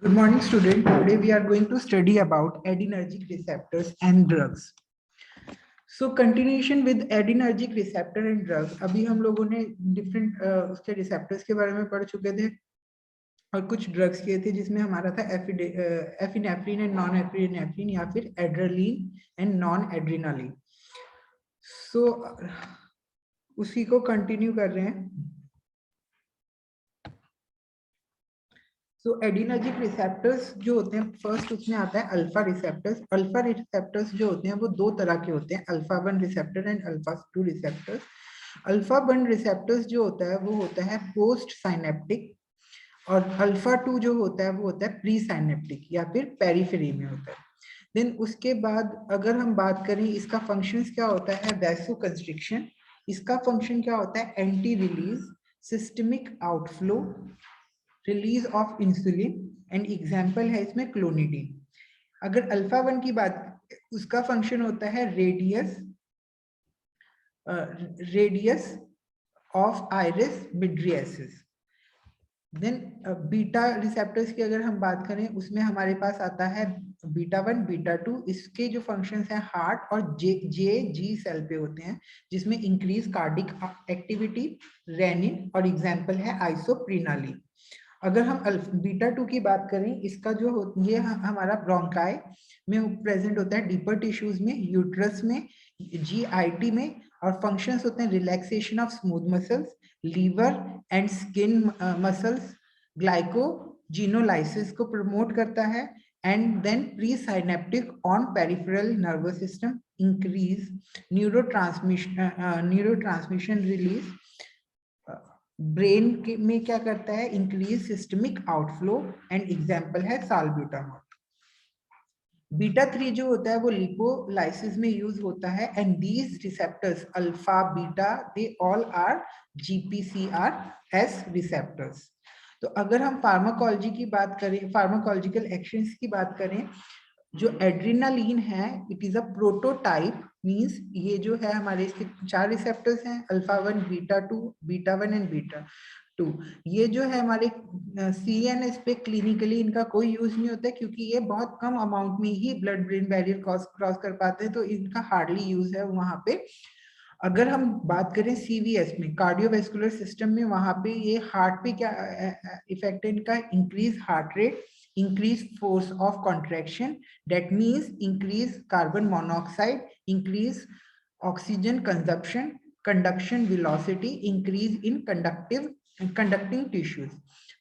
Good morning, student. Today we are going to study about adrenergic receptors and drugs. So continuation with adrenergic receptor and drugs. अभी हम लोगों ने different उसके receptors के बारे में पढ़ चुके थे और कुछ ड्रग्स किए थे जिसमें हमारा था एफिनेफ्रिन एंड नॉन एफिनेफ्रिन या फिर एड्रेलिन एंड नॉन एड्रीनालिन. सो उसी को कंटिन्यू कर रहे हैं. सो एडिनर्जिक रिसेप्टर्स जो होते हैं, फर्स्ट उसमें आता है अल्फा रिसेप्टर्स. अल्फा रिसेप्टर्स जो होते हैं वो दो तरह के होते हैं, alpha 1 receptor and alpha 2 receptors. Alpha 1 receptors जो होता है वो होता है पोस्ट साइनेप्टिक, और अल्फा 2 जो होता है वो होता है प्री साइनेप्टिक या फिर पेरिफेरी में होता है. देन उसके बाद अगर हम बात करें इसका फंक्शंस क्या होता है, वैसो कंस्ट्रिक्शन. इसका फंक्शन क्या होता है, anti release, systemic outflow, release of insulin and example है इसमें क्लोनिडीन. अगर अल्फा 1 की बात, उसका फंक्शन होता है radius of iris mydriasis. Then beta receptors की अगर हम बात करें उसमें हमारे पास आता है बीटा 1 बीटा 2. इसके जो फंक्शंस हैं हार्ट और जी सेल पे होते हैं, जिसमें इंक्रीज कार्डिक एक्टिविटी, रेनिन, और एग्जाम्पल है आइसोप्रिनालिन. अगर हम बीटा 2 की बात करें, इसका जो ये हमारा ब्रोंकाई में प्रेजेंट होता है, डीपर टिश्यूज में, यूट्रस में, जीआईटी में, और फंक्शंस होते हैं relaxation of smooth muscles, liver and skin muscles, glycogenolysis को प्रमोट करता है, and then presynaptic on peripheral nervous system, increase neurotransmission release. Brain में क्या करता है, increase systemic outflow, and example है साल्ब्यूटामॉल. बीटा 3 जो होता है वो लिपोलाइसिस में यूज होता है, and these receptors alpha beta they all are GPCRS receptors. तो अगर हम फार्माकोलॉजी की बात करें, फार्माकोलॉजिकल एक्शंस की बात करें, जो एड्रीनालिन है it is a prototype, means ये जो है हमारे इसके 4 रिसेप्टर्स हैं, alpha 1 beta 2 beta 1 and beta 2. ये जो है हमारे CNS पे क्लिनिकली इनका कोई यूज नहीं होता है, क्योंकि ये बहुत कम अमाउंट में ही ब्लड ब्रेन बैरियर क्रॉस कर पाते हैं, तो इनका हार्डली यूज है वहां पे. अगर हम बात करें CVS में, कार्डियोवेस्कुलर सिस्टम में, वहां पे ये हार्ट पे क्या इफेक्ट है इनका, increase heart rate, increase force of contraction, that means increase carbon monoxide, increase oxygen consumption, conduction velocity, increase in conducting tissues.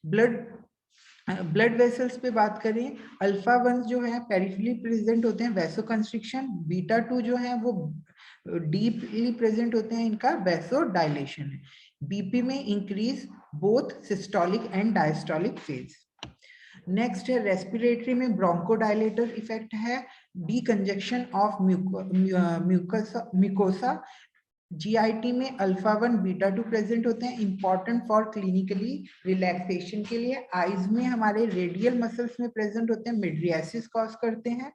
Blood vessels पे बात करें, अल्फा 1 जो है पेरिफेरली प्रेजेंट होते हैं, वैसो कंस्ट्रिक्शन. बीटा 2 जो है वो डीपली प्रेजेंट होते हैं, इनका वैसो डायलेशन है. बीपी में increase both systolic and diastolic phase. Next है रेस्पिरेटरी में ब्रोंकोडायलेटर इफेक्ट है, डीकंजक्शन ऑफ म्यूकोसा. जीआईटी में अल्फा 1 बीटा 2 प्रेजेंट होते हैं, इंपॉर्टेंट फॉर क्लिनिकली रिलैक्सेशन के लिए. आईज में हमारे रेडियल मसल्स में प्रेजेंट होते हैं, मिड्रियासिस कॉज करते हैं.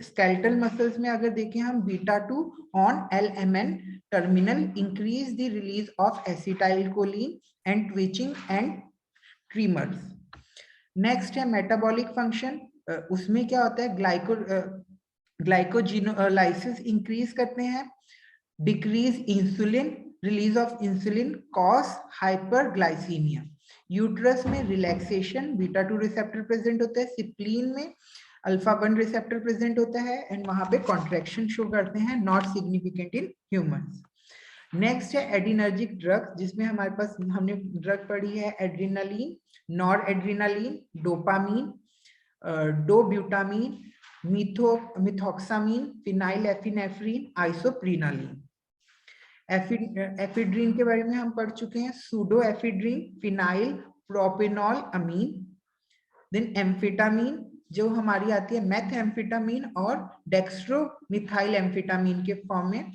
स्केलेटल मसल्स में अगर देखें हम, beta 2 on LMN terminal increase the release of acetylcholine and twitching and tremors. Next है मेटाबॉलिक फंक्शन. उसमें क्या होता है, ग्लाइकोजिनोलाइसिस इंक्रीज करते हैं, decrease insulin, release of insulin, cause hyperglycaemia. Uterus में रिलैक्सेशन, बीटा 2 रिसेप्टर प्रेजेंट होता है. सिप्लीन में अल्फा 1 रिसेप्टर प्रेजेंट होता है, एंड वहां पे कॉन्ट्रैक्शन शो करते हैं, not significant in humans. Next है एडिनर्जिक ड्रग, जिसमें हमारे पास हमने ड्रग पढ़ी है adrenaline, nor adrenaline, dopamine, dobutamine, methoxamine, phenyl epinephrine, isoprenaline. Ephedrine के बारे में हम पढ़ चुके हैं, pseudoephedrine, phenylpropanolamine. Then amphetamine जो हमारी आती है मेथ एम्फेटामीन और डेक्स्ट्रो मिथाइल एम्फेटामीन के फॉर्म में.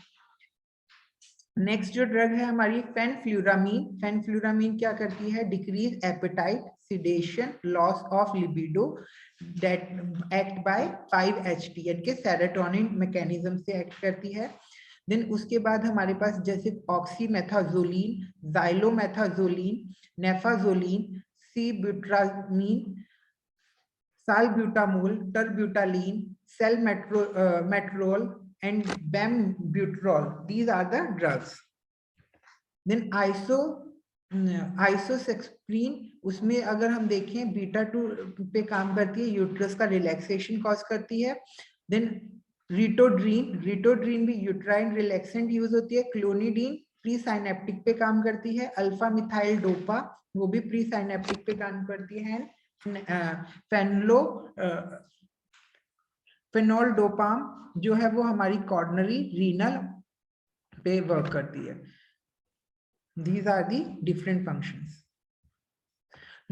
नेक्स्ट जो ड्रग है हमारी फेनफ्लुरामीन. फेनफ्लुरामीन क्या करती है, decrease appetite, sedation, loss of libido, that act by 5-HTN के सेरोटोनिन मैकेनिज्म से एक्ट करती है. देन उसके बाद हमारे पास जैसे ऑक्सीमेथाजोलिन, जाइलोमेथाजोलिन, नेफाजोलिन, सीब्यूट्रामीन, salbutamol, terbutaline, salmeterol, and bambuterol. These are the drugs. Then आइसोसेक्सप्रीन, उसमें अगर हम देखें बीटा 2 पे काम करती है, यूट्रस का रिलैक्सेशन कॉज करती है. देन रिटोड्रीन भी यूट्राइन रिलैक्सेंट यूज होती है. क्लोनिडीन प्री साइनेप्टिक पे काम करती है. अल्फा मिथाइल डोपा वो भी प्री साइनेप्टिक पे काम करती है. फेनोल्डोपाम जो है वो हमारी कॉर्नरी रीनल पे वर्क करती है. These are the different functions.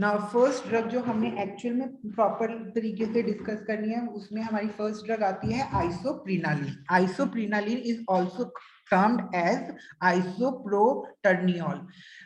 Now first drug जो हमने एक्चुअल में प्रॉपर तरीके से डिस्कस करनी है, उसमें हमारी फर्स्ट ड्रग आती है आइसोप्रिनालिन. आइसोप्रिनालिन इज आल्सो टर्म्ड एज आइसोप्रोटर्नियोल.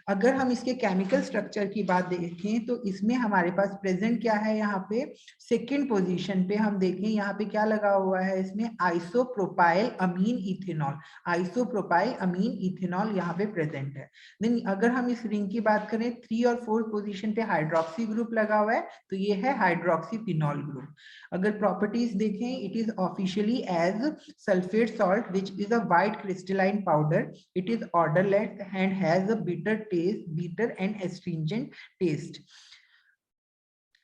अगर हम इसके केमिकल स्ट्रक्चर की बात देखें तो इसमें हमारे पास प्रेजेंट क्या है, यहाँ पे सेकंड पोजीशन पे हम देखें, यहाँ पे क्या लगा हुआ है, इसमें आइसोप्रोपाइल अमीन इथेनॉल. आइसोप्रोपाइल अमीन इथेनॉल यहाँ पे प्रेजेंट है. देन अगर हम इस रिंग की बात करें, 3 और 4 पोजीशन पे हाइड्रोक्सी ग्रुप लगा हुआ है, तो ये है हाइड्रोक्सीफिनॉल ग्रुप. अगर प्रॉपर्टीज देखें, it is officially as sulphate salt which is a white crystalline powder. It is odourless and has a bitter and astringent taste.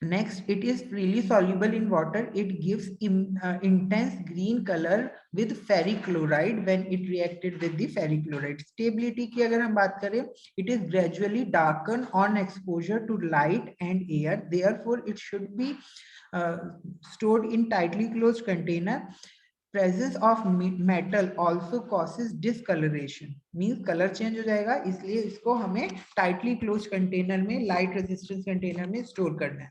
Next, it is freely soluble in water. It gives intense green color with ferric chloride when it reacted with the ferric chloride. Stability की अगर हम बात करें, it is gradually darken on exposure to light and air. Therefore, it should be stored in tightly closed container. Presence of metal also causes discoloration, means color change हो जाएगा, इसलिए इसको हमें tightly closed container में, light resistance container में store करना है.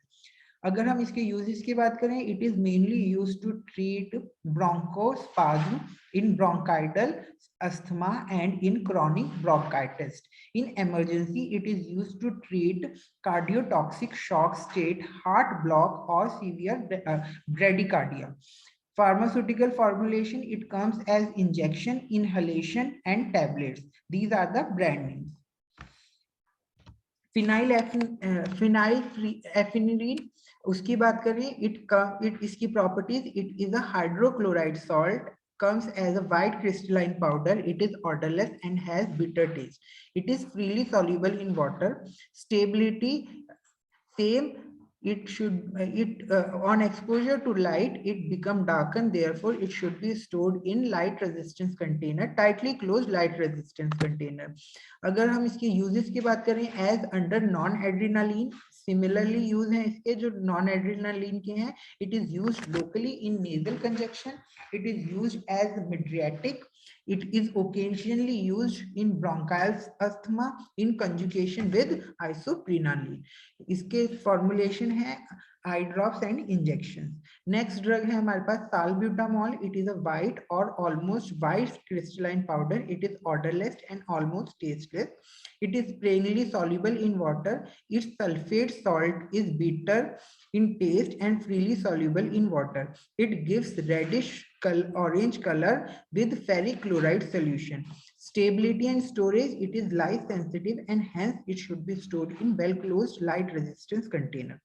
अगर हम इसके यूजेस की बात करें, it is mainly used to treat bronchospasm in bronchial asthma and in chronic bronchitis. In emergency, it is used to treat cardiotoxic shock state, heart block, or severe bradycardia. Pharmaceutical formulation, it comes as injection, inhalation, and tablets. These are the brand names. Phenylephrine, उसकी बात करें, इसकी properties, it is a hydrochloride salt, comes as a white crystalline powder. It is odorless and has bitter taste. It is freely soluble in water. Stability, same. On exposure to light, it become darkened. Therefore, it should be stored in light resistance container, tightly closed light resistance container. अगर हम इसके uses की बात करें, as under non-adrenaline, similarly use हैं इसके जो non-adrenaline के हैं. It is used locally in nasal congestion. It is used as mydriatic. It is occasionally used in bronchial asthma in conjugation with isoprenaline. इसके formulation है eye drops and injections. Next drug है हमारे पास salbutamol. It is a white or almost white crystalline powder. It is odorless and almost tasteless. It is plainly soluble in water. Its sulfate salt is bitter in taste and freely soluble in water. It gives reddish orange color with ferric chloride solution. Stability and storage, it is light sensitive and hence it should be stored in well closed light resistance container.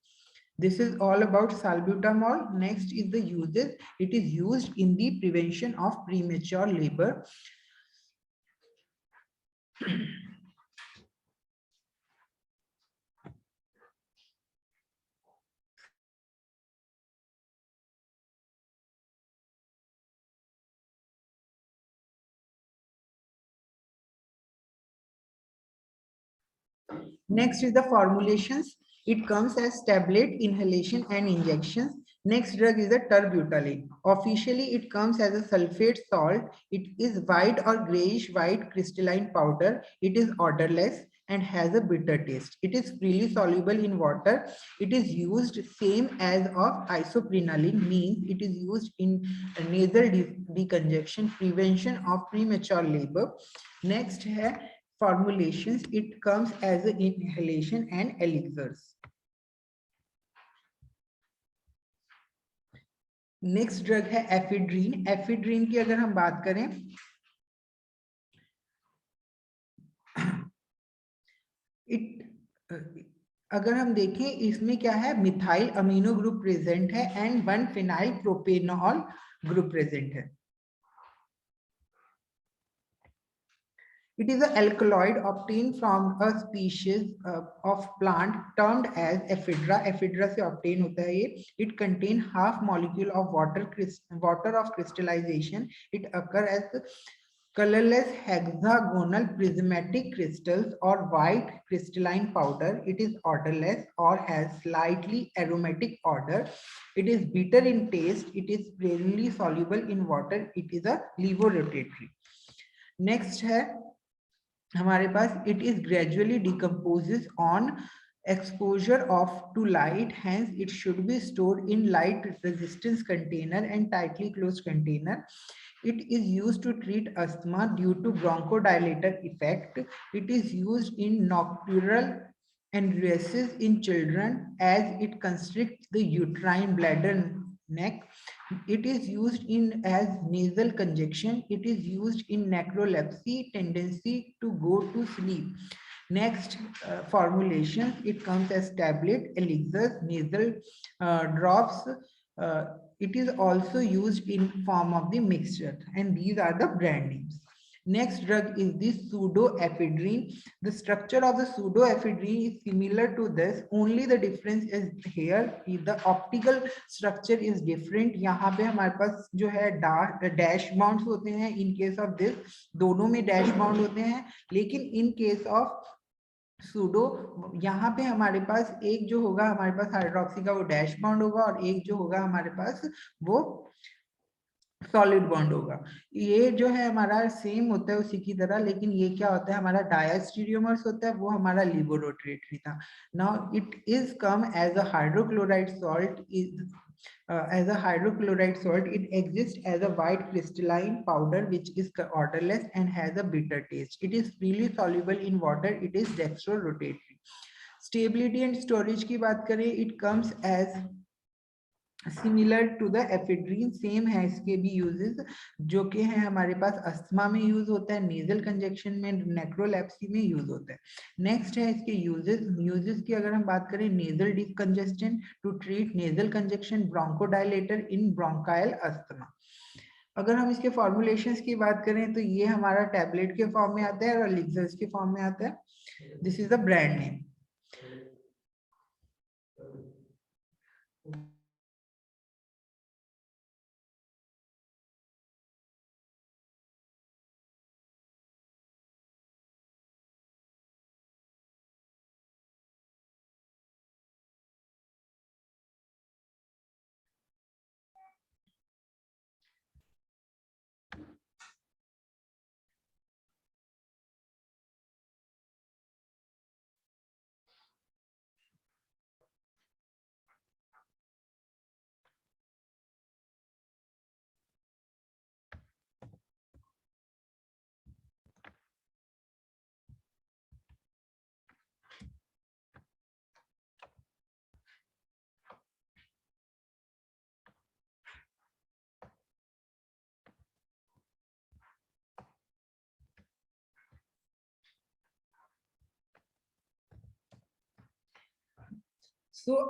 This is all about salbutamol. Next is the uses. It is used in the prevention of premature labor. Next is the formulations. It comes as tablet, inhalation, and injections. Next drug is the terbutaline. Officially, it comes as a sulfate salt. It is white or grayish white crystalline powder. It is odorless and has a bitter taste. It is freely soluble in water. It is used same as of isoprenaline, means it is used in nasal decongestion, prevention of premature labor. Next है formulations. It comes as an inhalation and elixirs. Next drug है ephedrine. Ephedrine की अगर हम बात करें, अगर हम देखें इसमें क्या है, मिथाइल अमीनो ग्रुप प्रेजेंट है and 1 phenyl propanol group present है. It is an alkaloid obtained from a species of plant termed as ephedra. Ephedra से obtain होता है ये. It contain half molecule of water of crystallization. It occur as colorless hexagonal prismatic crystals or white crystalline powder. It is odorless or has slightly aromatic odor. It is bitter in taste. It is plainly soluble in water. It is a levorotatory. Next है हमारे पास, it is gradually decomposes on exposure of to light, hence it should be stored in light resistance container and tightly closed container. It is used to treat asthma due to bronchodilator effect. It is used in nocturnal enuresis in children as it constricts the uterine bladder neck. It is used in as nasal congestion. It is used in necrolepsy, tendency to go to sleep. Next formulation, it comes as tablet, elixirs, nasal drops. It is also used in form of the mixture, and these are the brand names. Next drug is the pseudoephedrine. The structure of the pseudoephedrine is similar to this, only the difference is here the optical structure is different. यहाँ पे हमारे पास जो है dash bounds होते हैं, in case of this दोनों में dash bound होते हैं, लेकिन in case of सूडो यहाँ पे हमारे पास एक जो होगा हमारे पास हाइड्रोक्सी का वो डैश बॉन्ड होगा और एक जो होगा हमारे पास वो सॉलिड बॉन्ड होगा. ये जो है हमारा सेम होता है उसी की तरह, लेकिन ये क्या होता है हमारा डायस्टीरियोमर्स होता है, वो हमारा लिबोरोटरेटरी था. Now it is come as a hydrochloride salt. As a hydrochloride salt, it exists as a white crystalline powder which is odorless and has a bitter taste. It is freely soluble in water. It is dextrorotatory. Stability and storage की बात करें, it comes as similar to the ephedrine, same है इसके भी uses, जो कि है हमारे पास अस्थमा में यूज होता है, नेजल कंजेक्शन में, नेक्रोलेप्सी में यूज होता है. नेक्स्ट है इसके यूजेस की अगर हम बात करें, nasal decongestant to treat nasal congestion, bronchodilator in bronchial asthma. अगर हम इसके फॉर्मुलेशंस की बात करें तो ये हमारा टैबलेट के फॉर्म में आता है और एलिक्सर्स के फॉर्म में आता है. This is the brand name.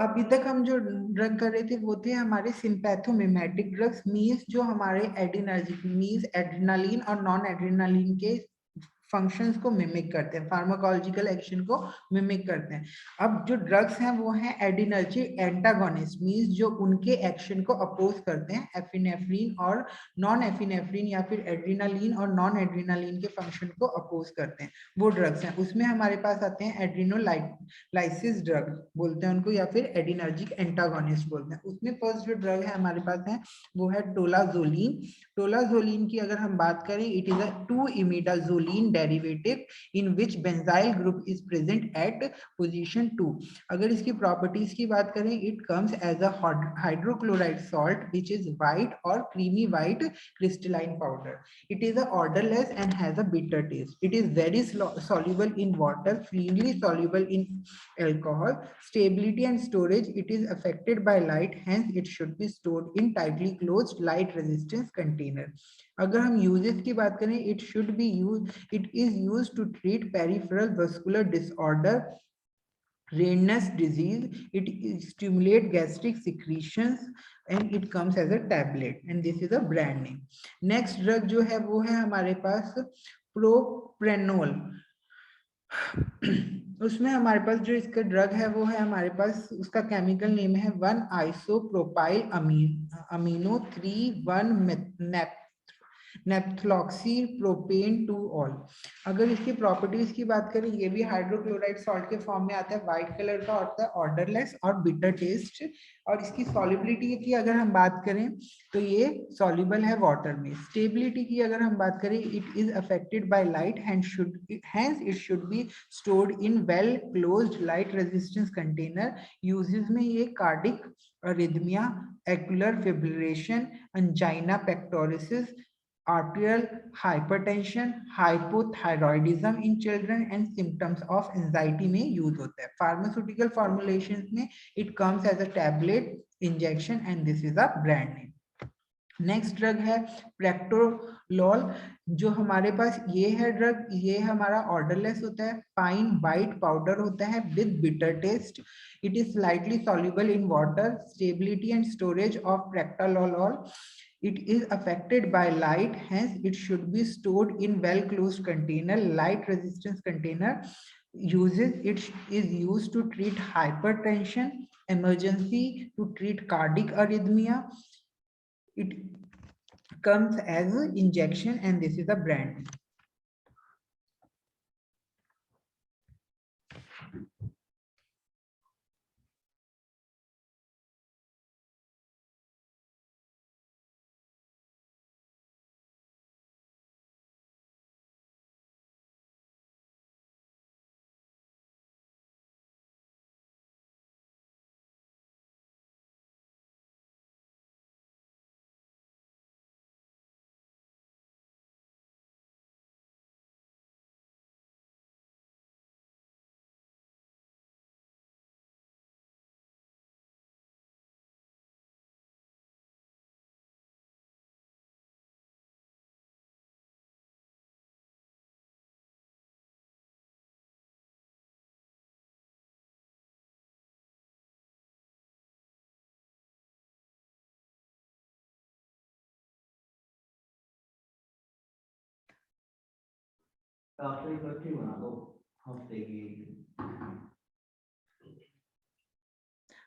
अभी तक हम जो ड्रग कर रहे थे वो थे हमारे सिंपैथोमिमेटिक ड्रग्स, मीन्स जो हमारे एड्रिनर्जिक मीन्स एड्रिनालिन और नॉन एड्रिनालिन के फंक्शंस को मिमिक करते हैं, फार्माकोलॉजिकल एक्शन को मिमिक करते हैं. अब जो ड्रग्स हैं वो हैं एड्रिनर्जिक एंटागोनिस्ट, मींस जो उनके एक्शन को अपोज करते हैं, एफिनेफ्रिन और नॉन एफिनेफ्रिन या फिर एड्रिनालिन और नॉन एड्रिनालिन के फंक्शन को अपोज करते हैं, वो ड्रग्स हैं. उसमें हमारे पास आते हैं एड्रिनोलाइसिस ड्रग बोलते हैं उनको, या फिर एड्रिनर्जिक एंटागोनिस्ट बोलते हैं. उसमें फर्स्ट जो ड्रग है हमारे पास है वो है टोलाजोलिन. टोलाजोलिन की अगर हम बात करें, it is a 2-imidazoline derivative in which benzyl group is present at position 2. अगर इसकी प्रॉपर्टीज की बात करें, it comes as a hydrochloride salt which is white or creamy white crystalline powder. It is a odorless and has a bitter taste. It is very soluble in water, freely soluble in alcohol. Stability and storage, it is affected by light, hence it should be stored in tightly closed light resistance container. अगर हम uses की बात करें, it should be use, it is use to treat peripheral vascular disorder Raynaud's disease, it stimulates gastric secretions and it comes as a tablet and this is a brand name. Next drug जो है वो है हमारे पास प्रोप्रेनोल. उसमें हमारे पास जो इसका drug है वो है हमारे पास उसका केमिकल नेम है 1 आइसोप्रोपाइल अमीनो 3 1 नेप्थलॉक्सी प्रोपेन 2 ऑल. अगर इसकी प्रॉपर्टीज की बात करें, ये भी हाइड्रोक्लोराइड सॉल्ट के फॉर्म में आता है, व्हाइट कलर का होता है, ऑर्डरलेस और बिटर टेस्ट. और इसकी सॉल्युबिलिटी की अगर हम बात करें तो ये सॉल्युबल है वाटर में. स्टेबिलिटी की अगर हम बात करें, it is affected by light hence it should be stored in well closed light resistance container. Uses में ये cardiac arrhythmia, ocular fibrillation, angina pectoris, arterial hypertension, hypothyroidism in children and symptoms of anxiety में use होता है. Pharmaceutical formulations में it comes as a tablet, injection and this is a brand name. Next drug है प्रेक्टोलॉल. जो हमारे पास ये है drug, ये हमारा ऑर्डरलेस होता है, फाइन वाइट पाउडर होता है with bitter taste. It is slightly soluble in water. Stability and storage of practolol, it is affected by light, hence it should be stored in well closed container, light resistance container. Uses it is used to treat hypertension, emergency, to treat cardiac arrhythmia. It comes as an injection and this is a brand.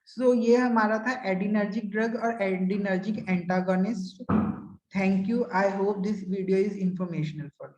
So ये हमारा था adrenergic drug और adrenergic antagonist. Thank you. I hope this video is informational for